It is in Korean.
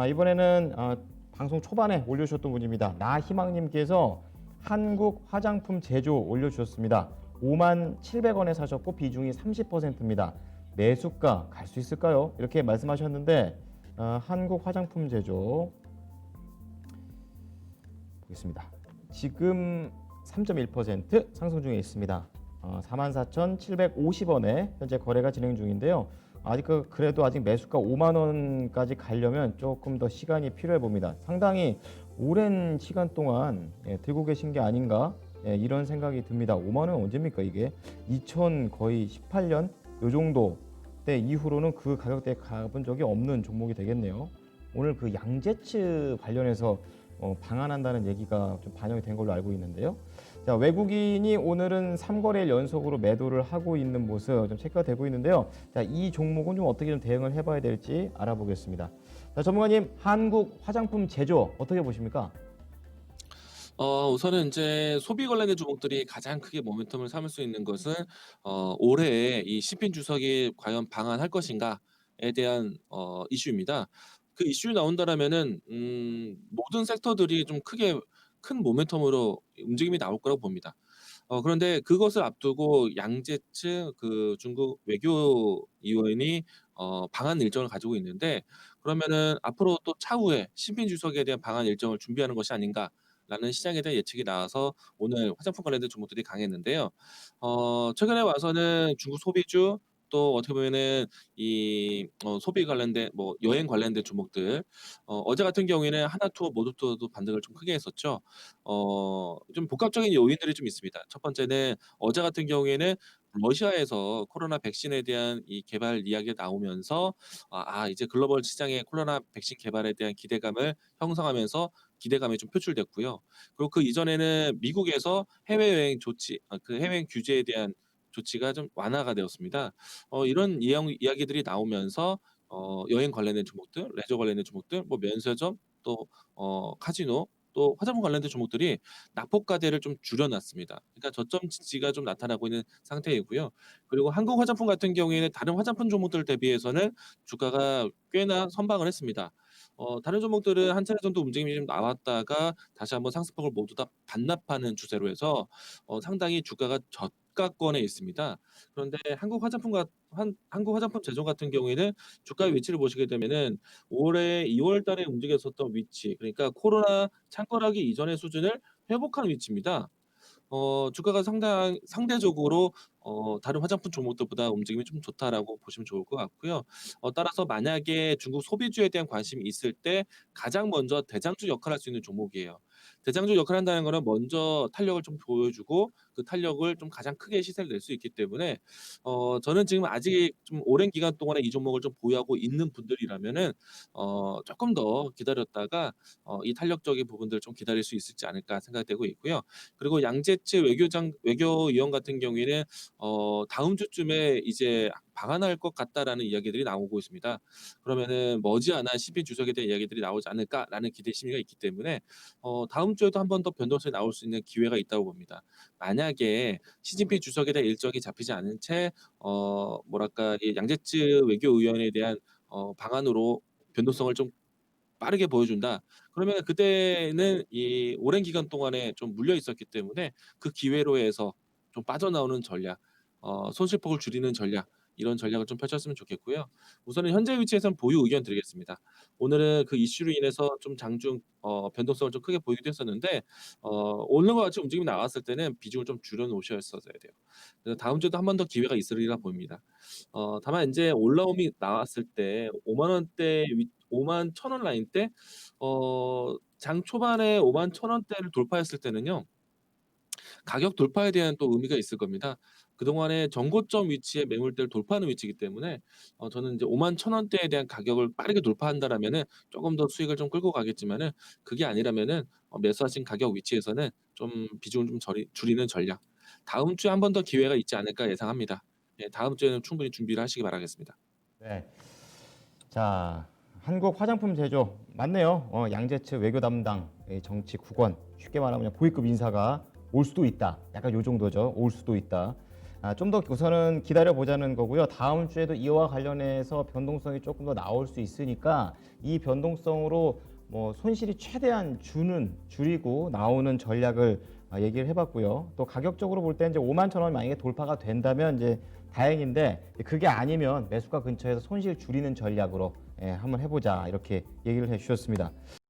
이번에는 방송 초반에 올려주셨던 분입니다. 나희망님께서 한국 화장품 제조 올려주셨습니다. 5만 700원에 사셨고 비중이 30%입니다. 매수가 갈 수 있을까요? 이렇게 말씀하셨는데 한국 화장품 제조 보겠습니다. 지금 3.1% 상승 중에 있습니다. 44,750원에 현재 거래가 진행 중인데요. 그래도 아직 매수가 5만 원까지 가려면 조금 더 시간이 필요해 봅니다. 상당히 오랜 시간 동안 들고 계신 게 아닌가 이런 생각이 듭니다. 5만 원 언제입니까 이게? 2000 거의 18년 요 정도 때 이후로는 그 가격대에 가본 적이 없는 종목이 되겠네요. 오늘 그 양재츠 관련해서 방한한다는 얘기가 좀 반영이 된 걸로 알고 있는데요. 자, 외국인이 오늘은 3거래일 연속으로 매도를 하고 있는 모습 좀 체크가 되고 있는데요. 자, 이 종목은 좀 어떻게 좀 대응을 해봐야 될지 알아보겠습니다. 자, 전문가님, 한국 화장품 제조 어떻게 보십니까? 우선은 이제 소비 관련된 종목들이 가장 크게 모멘텀을 삼을 수 있는 것은 올해 이 시핀 주석이 과연 방한할 것인가에 대한 이슈입니다. 그 이슈 나온다라면은 모든 섹터들이 좀 크게 큰 모멘텀으로 움직임이 나올 거라고 봅니다. 그런데 그것을 앞두고 양재츠 그 중국 외교 위원이 방한 일정을 가지고 있는데, 그러면은 앞으로 또 차후에 시핀 주석에 대한 방한 일정을 준비하는 것이 아닌가라는 시장에 대한 예측이 나와서 오늘 화장품 관련된 종목들이 강했는데요. 최근에 와서는 중국 소비주, 또 어떻게 보면은 이 소비 관련된 뭐 여행 관련된 종목들, 어제 같은 경우에는 하나투어 모두투어도 반등을 좀 크게 했었죠. 좀 복합적인 요인들이 좀 있습니다. 첫 번째는 어제 같은 경우에는 러시아에서 코로나 백신에 대한 이 개발 이야기가 나오면서 이제 글로벌 시장의 코로나 백신 개발에 대한 기대감을 형성하면서 기대감이 좀 표출됐고요. 그리고 그 이전에는 미국에서 해외여행 조치, 그 해외여행 규제에 대한 조치가 좀 완화가 되었습니다. 이런 이야기들이 나오면서 여행 관련된 종목들, 레저 관련된 종목들, 뭐 면세점, 또 카지노, 또 화장품 관련된 종목들이 낙폭과대를 좀 줄여놨습니다. 그러니까 저점 지지가 좀 나타나고 있는 상태이고요. 그리고 한국 화장품 같은 경우에는 다른 화장품 종목들 대비해서는 주가가 꽤나 선방을 했습니다. 다른 종목들은 한 차례 정도 움직임이 좀 나왔다가 다시 한번 상승폭을 모두 다 반납하는 추세로 해서 상당히 주가가 저가권에 있습니다. 그런데 한국 화장품 제조 같은 경우에는 주가의 위치를 보시게 되면은 올해 2월 달에 움직였었던 위치, 그러니까 코로나 창궐하기 이전의 수준을 회복한 위치입니다. 주가가 상대적으로 다른 화장품 종목들보다 움직임이 좀 좋다라고 보시면 좋을 것 같고요. 따라서 만약에 중국 소비주에 대한 관심이 있을 때 가장 먼저 대장주 역할을 할 수 있는 종목이에요. 대장주 역할을 한다는 거는 먼저 탄력을 좀 보여주고 그 탄력을 좀 가장 크게 시세를 낼 수 있기 때문에, 저는 지금 아직 좀 오랜 기간 동안에 이 종목을 좀 보유하고 있는 분들이라면은 조금 더 기다렸다가 이 탄력적인 부분들을 좀 기다릴 수 있을지 않을까 생각되고 있고요. 그리고 양재츠 외교위원 같은 경우에는 다음 주쯤에 이제 방한할 것 같다라는 이야기들이 나오고 있습니다. 그러면은 머지않아 시빈 주석에 대한 이야기들이 나오지 않을까라는 기대 심리가 있기 때문에 다음 주에도 한 번 더 변동성이 나올 수 있는 기회가 있다고 봅니다. 만약에 시진핑 주석에 대한 일정이 잡히지 않은 채 뭐랄까 이 양재츠 외교위원에 대한 방안으로 변동성을 좀 빠르게 보여준다. 그러면 그때는 이 오랜 기간 동안에 좀 물려 있었기 때문에 그 기회로 해서 좀 빠져나오는 전략, 손실폭을 줄이는 전략, 이런 전략을 좀 펼쳤으면 좋겠고요. 우선은 현재 위치에서는 보유 의견 드리겠습니다. 오늘은 그 이슈로 인해서 좀 장중 변동성을 좀 크게 보이기도 했었는데, 오늘과 같이 움직임이 나왔을 때는 비중을 좀 줄여 놓으셨어야 돼요. 그래서 다음 주에도 한 번 더 기회가 있으리라 보입니다. 다만 이제 올라옴이 나왔을 때 5만 원대 5만 1,000원 라인 때 장 초반에 5만 1,000원대를 돌파했을 때는요. 가격 돌파에 대한 또 의미가 있을 겁니다. 그동안에 정고점 위치에 매물대를 돌파하는 위치이기 때문에 저는 이제 5만 1,000원대에 대한 가격을 빠르게 돌파한다라면은 쪼금 더 수익을 좀 끌고 가겠지만은, 그게 아니라면은 매수하신 가격 위치에서는 좀 비중을 좀 줄이는 전략. 다음 주에 한 번 더 기회가 있지 않을까 예상합니다. 예, 다음 주에는 충분히 준비를 하시기 바라겠습니다. 네. 자, 한국 화장품 제조 맞네요. 양재츠 외교 담당 정치 국원 쉽게 말하면 그냥 고위급 인사가 올 수도 있다. 약간 요 정도죠. 올 수도 있다. 좀 더 우선은 기다려 보자는 거고요. 다음 주에도 이와 관련해서 변동성이 조금 더 나올 수 있으니까 이 변동성으로 뭐 손실이 최대한 줄이고 나오는 전략을 얘기를 해봤고요. 또 가격적으로 볼 때 이제 5만 천 원 만약에 돌파가 된다면 이제 다행인데 그게 아니면 매수가 근처에서 손실 줄이는 전략으로 한번 해보자 이렇게 얘기를 해주셨습니다.